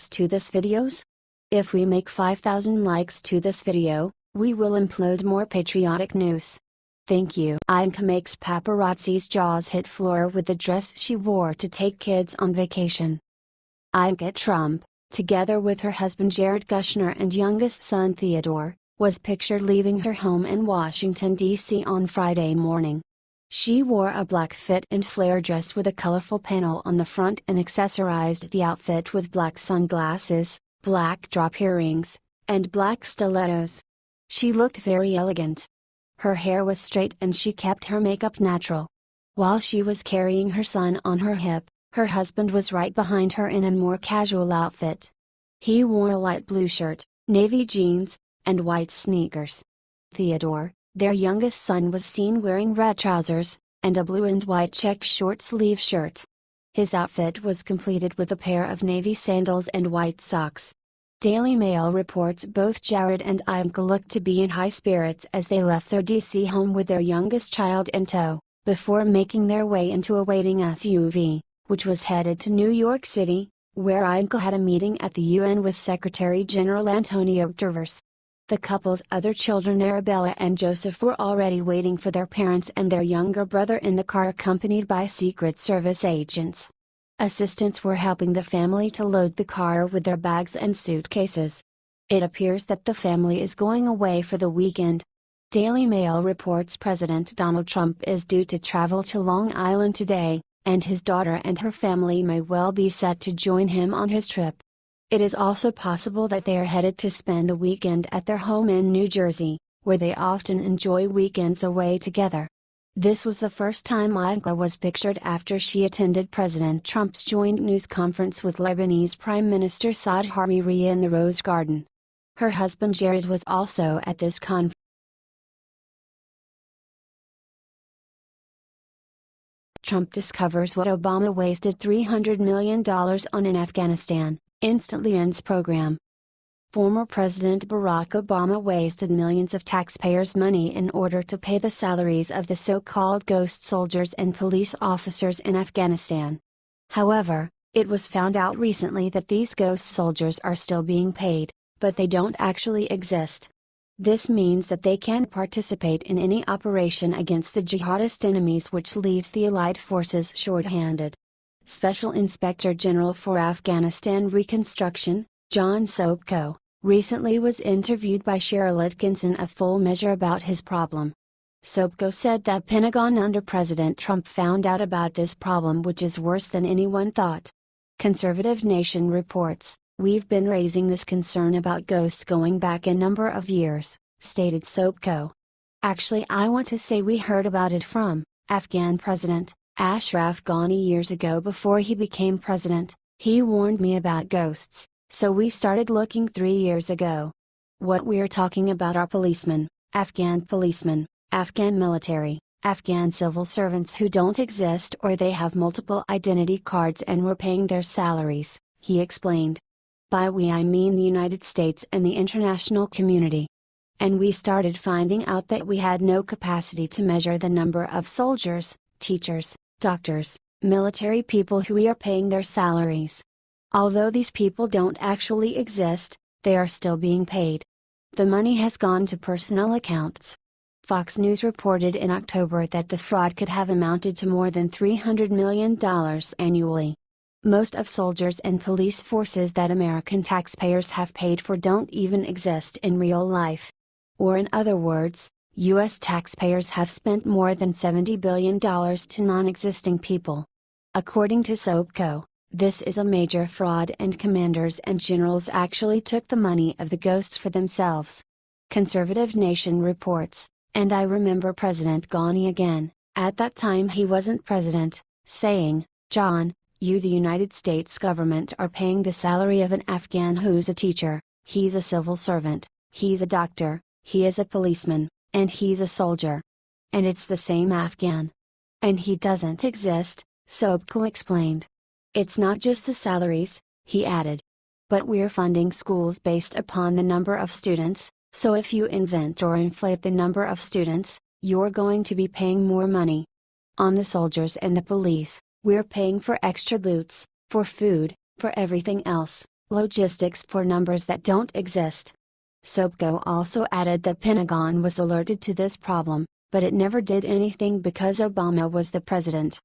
likes to this videos? If we make 5,000 likes to this video, we will upload more patriotic news. Thank you. Ivanka Makes paparazzi's jaws hit floor with the dress she wore to take kids on vacation. Ivanka Trump, together with her husband Jared Kushner and youngest son Theodore, was pictured leaving her home in Washington, D.C. on Friday morning. She wore a black fit and flare dress with a colorful panel on the front and accessorized the outfit with black sunglasses, black drop earrings, and black stilettos. She looked very elegant. Her hair was straight and she kept her makeup natural. While she was carrying her son on her hip, her husband was right behind her in a more casual outfit. He wore a light blue shirt, navy jeans, and white sneakers. Theodore, their youngest son, was seen wearing red trousers, and a blue and white check short-sleeve shirt. His outfit was completed with a pair of navy sandals and white socks. Daily Mail reports both Jared and Ivanka looked to be in high spirits as they left their DC home with their youngest child in tow, before making their way into a waiting SUV, which was headed to New York City, where Ivanka had a meeting at the UN with Secretary General Antonio Guterres. The couple's other children Arabella and Joseph were already waiting for their parents and their younger brother in the car, accompanied by Secret Service agents. Assistants were helping the family to load the car with their bags and suitcases. It appears that the family is going away for the weekend. Daily Mail reports President Donald Trump is due to travel to Long Island today, and his daughter and her family may well be set to join him on his trip. It is also possible that they are headed to spend the weekend at their home in New Jersey, where they often enjoy weekends away together. This was the first time Ivanka was pictured after she attended President Trump's joint news conference with Lebanese Prime Minister Saad Hariri in the Rose Garden. Her husband Jared was also at this conference. Trump discovers what Obama wasted $300 million on in Afghanistan. Instantly ends program. Former President Barack Obama wasted millions of taxpayers' money in order to pay the salaries of the so-called ghost soldiers and police officers in Afghanistan. However, it was found out recently that these ghost soldiers are still being paid, but they don't actually exist. This means that they can't participate in any operation against the jihadist enemies, which leaves the allied forces short-handed. Special Inspector General for Afghanistan Reconstruction, John Sobko, recently was interviewed by Cheryl Atkinson of Full Measure about his problem. Sobko said that Pentagon under President Trump found out about this problem, which is worse than anyone thought. Conservative Nation reports, "We've been raising this concern about ghosts going back a number of years," stated Sobko. "Actually, I want to say we heard about it from Afghan President Ashraf Ghani years ago before he became president. He warned me about ghosts, so we started looking 3 years ago. What we're talking about are policemen, Afghan military, Afghan civil servants who don't exist or they have multiple identity cards and we're paying their salaries," he explained. "By we I mean the United States and the international community. And we started finding out that we had no capacity to measure the number of soldiers, teachers, doctors, military people who we are paying their salaries. Although these people don't actually exist, they are still being paid. The money has gone to personal accounts." Fox News reported in October that the fraud could have amounted to more than $300 million annually. Most of soldiers and police forces that American taxpayers have paid for don't even exist in real life. Or in other words, U.S. taxpayers have spent more than $70 billion to non-existing people. According to Sobko, this is a major fraud and commanders and generals actually took the money of the ghosts for themselves. Conservative Nation reports, and I remember President Ghani again, at that time he wasn't president, saying, "John, you the United States government are paying the salary of an Afghan who's a teacher, he's a civil servant, he's a doctor, he is a policeman, and he's a soldier. And it's the same Afghan. And he doesn't exist," Sobko explained. "It's not just the salaries," he added. "But we're funding schools based upon the number of students, so if you invent or inflate the number of students, you're going to be paying more money. On the soldiers and the police, we're paying for extra boots, for food, for everything else, Logistics for numbers that don't exist. Sobko also added that Pentagon was alerted to this problem, but it never did anything because Obama was the president.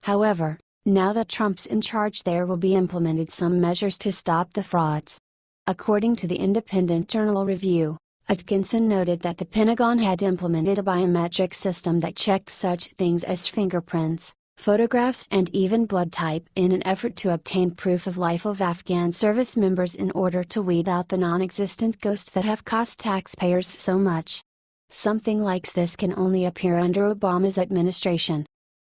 However, now that Trump's in charge, there will be implemented some measures to stop the frauds. According to the Independent Journal Review, Atkinson noted that the Pentagon had implemented a biometric system that checked such things as fingerprints, photographs and even blood type in an effort to obtain proof of life of Afghan service members in order to weed out the non-existent ghosts that have cost taxpayers so much. Something like this can only appear under Obama's administration.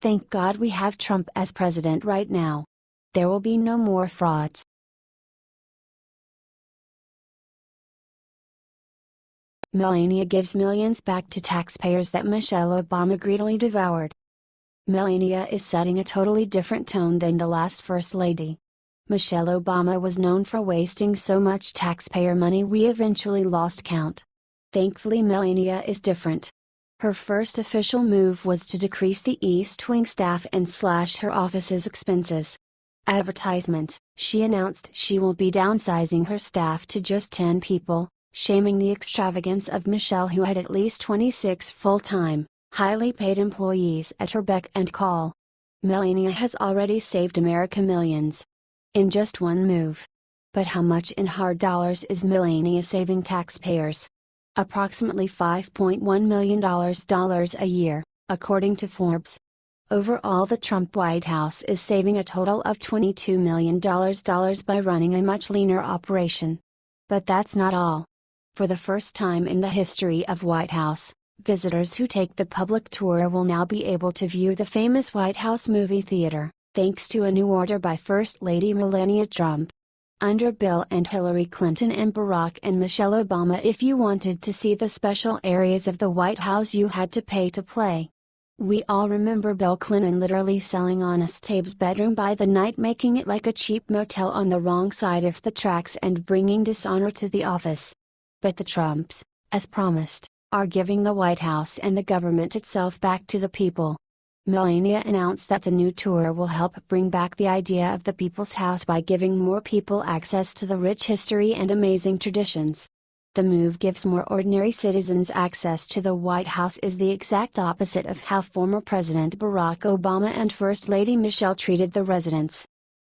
Thank God we have Trump as president right now. There will be no more frauds. Melania gives millions back to taxpayers that Michelle Obama greedily devoured. Melania is setting a totally different tone than the last First Lady. Michelle Obama was known for wasting so much taxpayer money we eventually lost count. Thankfully, Melania is different. Her first official move was to decrease the East Wing staff and slash her office's expenses. Advertisement: she announced she will be downsizing her staff to just 10 people, shaming the extravagance of Michelle, who had at least 26 full-time, highly paid employees at her beck and call. Melania has already saved America millions in just one move. But how much in hard dollars is Melania saving taxpayers? Approximately $5.1 million a year, according to Forbes. Overall, the Trump White House is saving a total of $22 million by running a much leaner operation. But that's not all. For the first time in the history of White House, visitors who take the public tour will now be able to view the famous White House movie theater, thanks to a new order by First Lady Melania Trump. Under Bill and Hillary Clinton and Barack and Michelle Obama, if you wanted to see the special areas of the White House, you had to pay to play. We all remember Bill Clinton literally selling Honest Abe's bedroom by the night, making it like a cheap motel on the wrong side of the tracks and bringing dishonor to the office. But the Trumps, as promised, are giving the White House and the government itself back to the people. Melania announced that the new tour will help bring back the idea of the People's House by giving more people access to the rich history and amazing traditions. The move gives more ordinary citizens access to the White House is the exact opposite of how former President Barack Obama and First Lady Michelle treated the residents.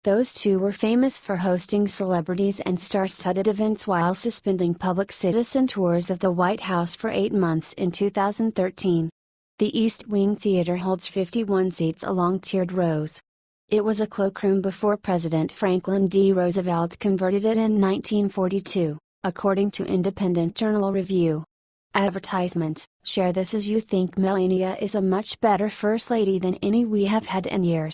Those two were famous for hosting celebrities and star-studded events while suspending public citizen tours of the White House for 8 months in 2013. The East Wing Theater holds 51 seats along tiered rows. It was a cloakroom before President Franklin D. Roosevelt converted it in 1942, according to Independent Journal Review. Advertisement: share this as you think Melania is a much better First Lady than any we have had in years.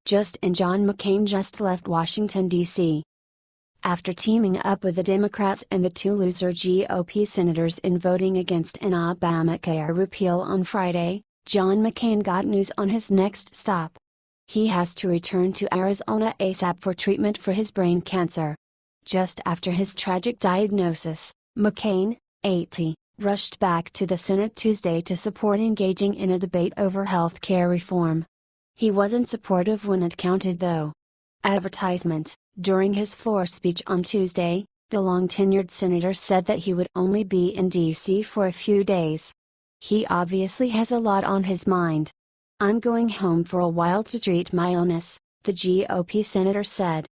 John McCain just left Washington, D.C. After teaming up with the Democrats and the two loser GOP senators in voting against an Obamacare repeal on Friday, John McCain got news on his next stop. He has to return to Arizona ASAP for treatment for his brain cancer. Just after his tragic diagnosis, McCain, 80, rushed back to the Senate Tuesday to support engaging in a debate over health care reform. He wasn't supportive when it counted, though. Advertisement: during his floor speech on Tuesday, the long-tenured senator said that he would only be in D.C. for a few days. He obviously has a lot on his mind. "I'm going home for a while to treat my illness," the GOP senator said.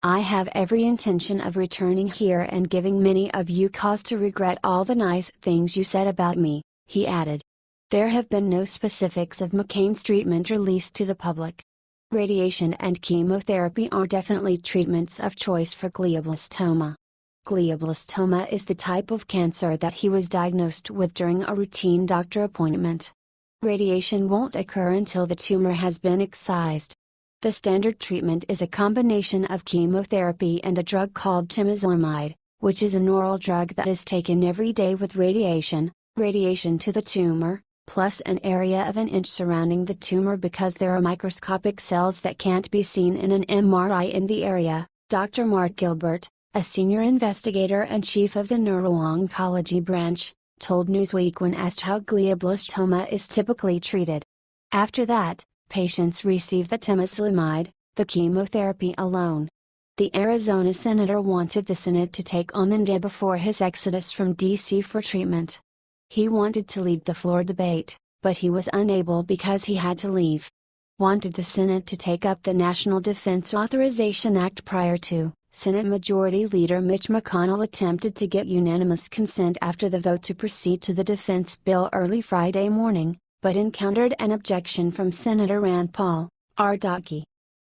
"I have every intention of returning here and giving many of you cause to regret all the nice things you said about me," he added. There have been no specifics of McCain's treatment released to the public. Radiation and chemotherapy are definitely treatments of choice for glioblastoma. Glioblastoma is the type of cancer that he was diagnosed with during a routine doctor appointment. Radiation won't occur until the tumor has been excised. The standard treatment is a combination of chemotherapy and a drug called temozolomide, which is an oral drug that is taken every day with radiation to the tumor, plus an area of an inch surrounding the tumor because there are microscopic cells that can't be seen in an MRI in the area. Dr. Mark Gilbert, a senior investigator and chief of the neuro-oncology branch, told Newsweek when asked how glioblastoma is typically treated. After that, Patients receive the temozolomide, the chemotherapy alone. The Arizona senator wanted the Senate to take on the day before his exodus from D.C. for treatment. He wanted to lead the floor debate, but he was unable because he had to leave. Wanted the Senate to take up the National Defense Authorization Act prior to. Senate Majority Leader Mitch McConnell attempted to get unanimous consent after the vote to proceed to the defense bill early Friday morning, but encountered an objection from Senator Rand Paul, Ardaki.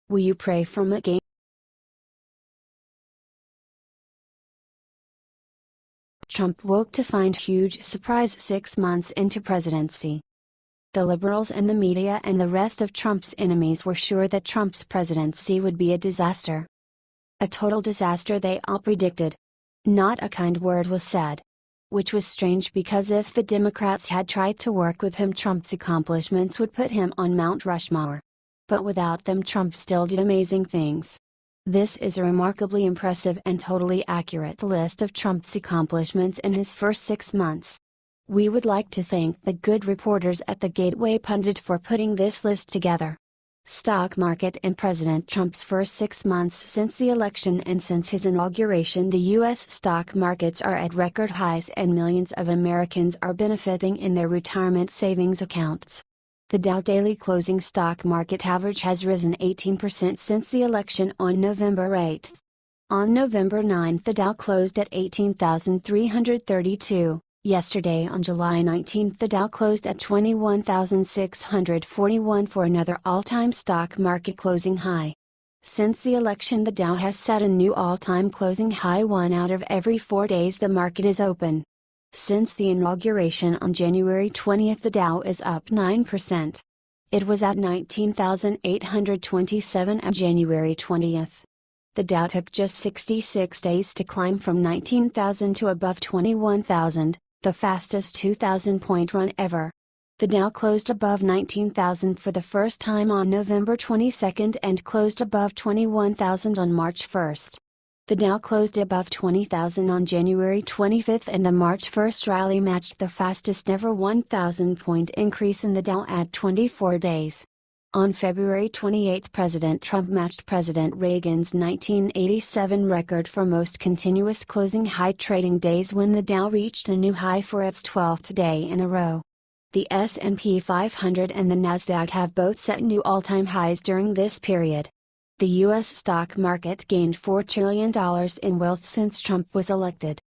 Will you pray for McCain? Trump woke to find huge surprise 6 months into presidency. The liberals and the media and the rest of Trump's enemies were sure that Trump's presidency would be a disaster. A total disaster they all predicted. Not a kind word was said. Which was strange because if the Democrats had tried to work with him, Trump's accomplishments would put him on Mount Rushmore. But without them, Trump still did amazing things. This is a remarkably impressive and totally accurate list of Trump's accomplishments in his first 6 months. We would like to thank the good reporters at the Gateway Pundit for putting this list together. Stock market in President Trump's first 6 months since the election and since his inauguration, the U.S. stock markets are at record highs and millions of Americans are benefiting in their retirement savings accounts. The Dow daily closing stock market average has risen 18% since the election on November 8. On November 9 the Dow closed at 18,332. Yesterday on July 19 the Dow closed at 21,641 for another all-time stock market closing high. Since the election, the Dow has set a new all-time closing high 1 out of every 4 days the market is open. Since the inauguration on January 20 the Dow is up 9%. It was at 19,827 on January 20. The Dow took just 66 days to climb from 19,000 to above 21,000. The fastest 2,000-point run ever. The Dow closed above 19,000 for the first time on November 22 and closed above 21,000 on March 1. The Dow closed above 20,000 on January 25 and the March 1 rally matched the fastest ever 1,000-point increase in the Dow at 24 days. On February 28 President Trump matched President Reagan's 1987 record for most continuous closing high trading days when the Dow reached a new high for its 12th day in a row. The S&P 500 and the Nasdaq have both set new all-time highs during this period. The U.S. stock market gained $4 trillion in wealth since Trump was elected.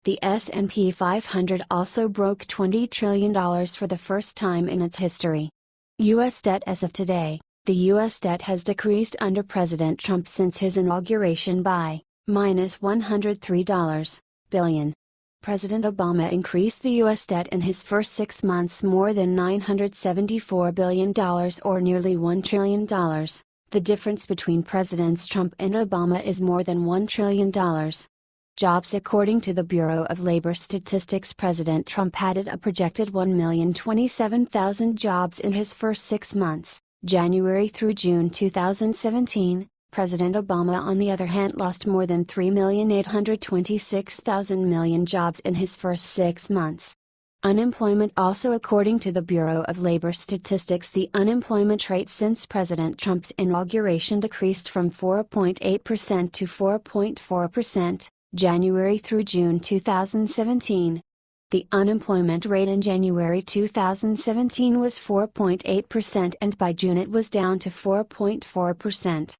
The S&P 500 also broke $20 trillion for the first time in its history. U.S. debt as of today, the U.S. debt has decreased under President Trump since his inauguration by -$103 billion. President Obama increased the U.S. debt in his first 6 months more than $974 billion or nearly $1 trillion. The difference between Presidents Trump and Obama is more than $1 trillion. Jobs. According to the Bureau of Labor Statistics, President Trump added a projected 1,027,000 jobs in his first 6 months, January through June 2017. President Obama on the other hand lost more than 3,826,000 jobs in his first 6 months. Unemployment. Also according to the Bureau of Labor Statistics, the unemployment rate since President Trump's inauguration decreased from 4.8% to 4.4%. January through June 2017. The unemployment rate in January 2017 was 4.8% and by June it was down to 4.4%.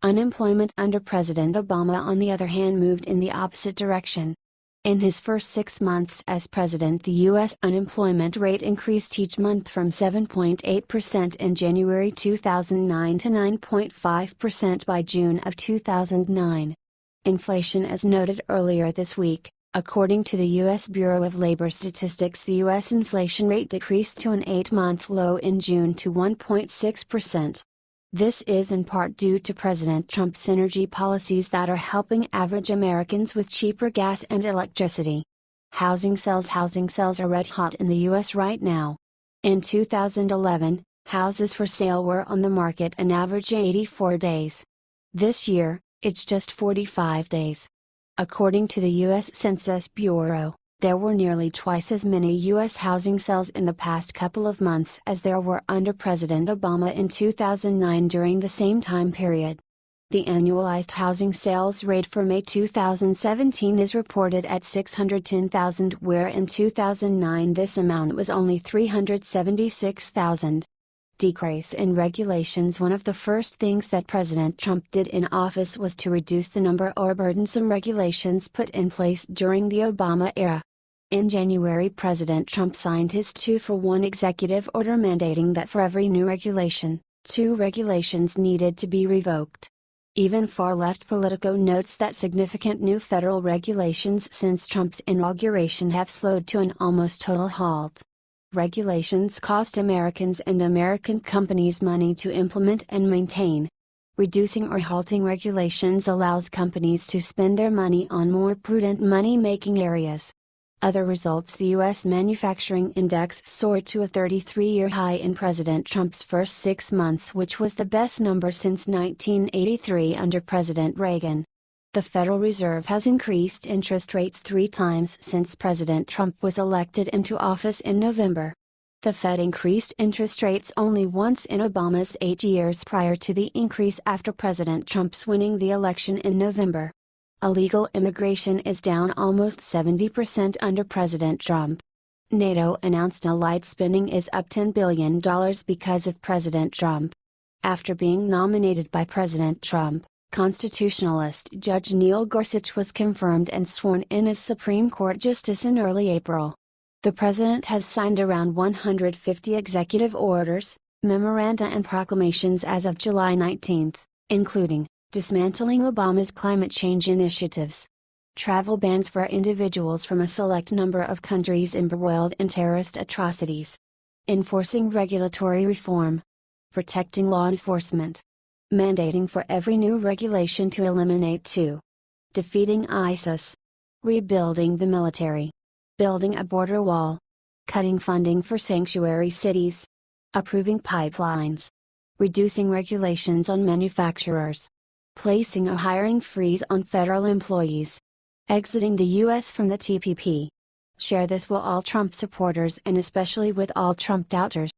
Unemployment under President Obama on the other hand moved in the opposite direction. In his first 6 months as president, the U.S. unemployment rate increased each month from 7.8% in January 2009 to 9.5% by June of 2009. Inflation. As noted earlier this week, according to the U.S. Bureau of Labor Statistics, the U.S. inflation rate decreased to an 8-month low in June to 1.6%. This is in part due to President Trump's energy policies that are helping average Americans with cheaper gas and electricity. Housing sales are red hot in the U.S. right now. In 2011, houses for sale were on the market an average 84 days. This year, it's just 45 days. According to the U.S. Census Bureau, There were nearly twice as many U.S. housing sales in the past couple of months as there were under President Obama in 2009 during the same time period. The annualized housing sales rate for May 2017 is reported at 610,000, where in 2009 this amount was only 376,000. Decrease in regulations. One of the first things that President Trump did in office was to reduce the number or burdensome regulations put in place during the Obama era. In January, President Trump signed his 2-for-1 executive order mandating that for every new regulation, 2 regulations needed to be revoked. Even far-left Politico notes that significant new federal regulations since Trump's inauguration have slowed to an almost total halt. Regulations cost Americans and American companies money to implement and maintain. Reducing or halting regulations allows companies to spend their money on more prudent money-making areas. Other results: the U.S. Manufacturing Index soared to a 33-year high in President Trump's first 6 months, which was the best number since 1983 under President Reagan. The Federal Reserve has increased interest rates 3 times since President Trump was elected into office in November. The Fed increased interest rates only once in Obama's 8 years prior to the increase after President Trump's winning the election in November. Illegal immigration is down almost 70% under President Trump. NATO announced allied spending is up $10 billion because of President Trump. After being nominated by President Trump, constitutionalist Judge Neil Gorsuch was confirmed and sworn in as Supreme Court Justice in early April. The president has signed around 150 executive orders, memoranda and proclamations as of July 19, including dismantling Obama's climate change initiatives, travel bans for individuals from a select number of countries embroiled in terrorist atrocities, enforcing regulatory reform, protecting law enforcement, mandating for every new regulation to eliminate 2, defeating ISIS, rebuilding the military, building a border wall, cutting funding for sanctuary cities, approving pipelines, reducing regulations on manufacturers, placing a hiring freeze on federal employees, exiting the U.S. from the TPP. Share this with all Trump supporters and especially with all Trump doubters.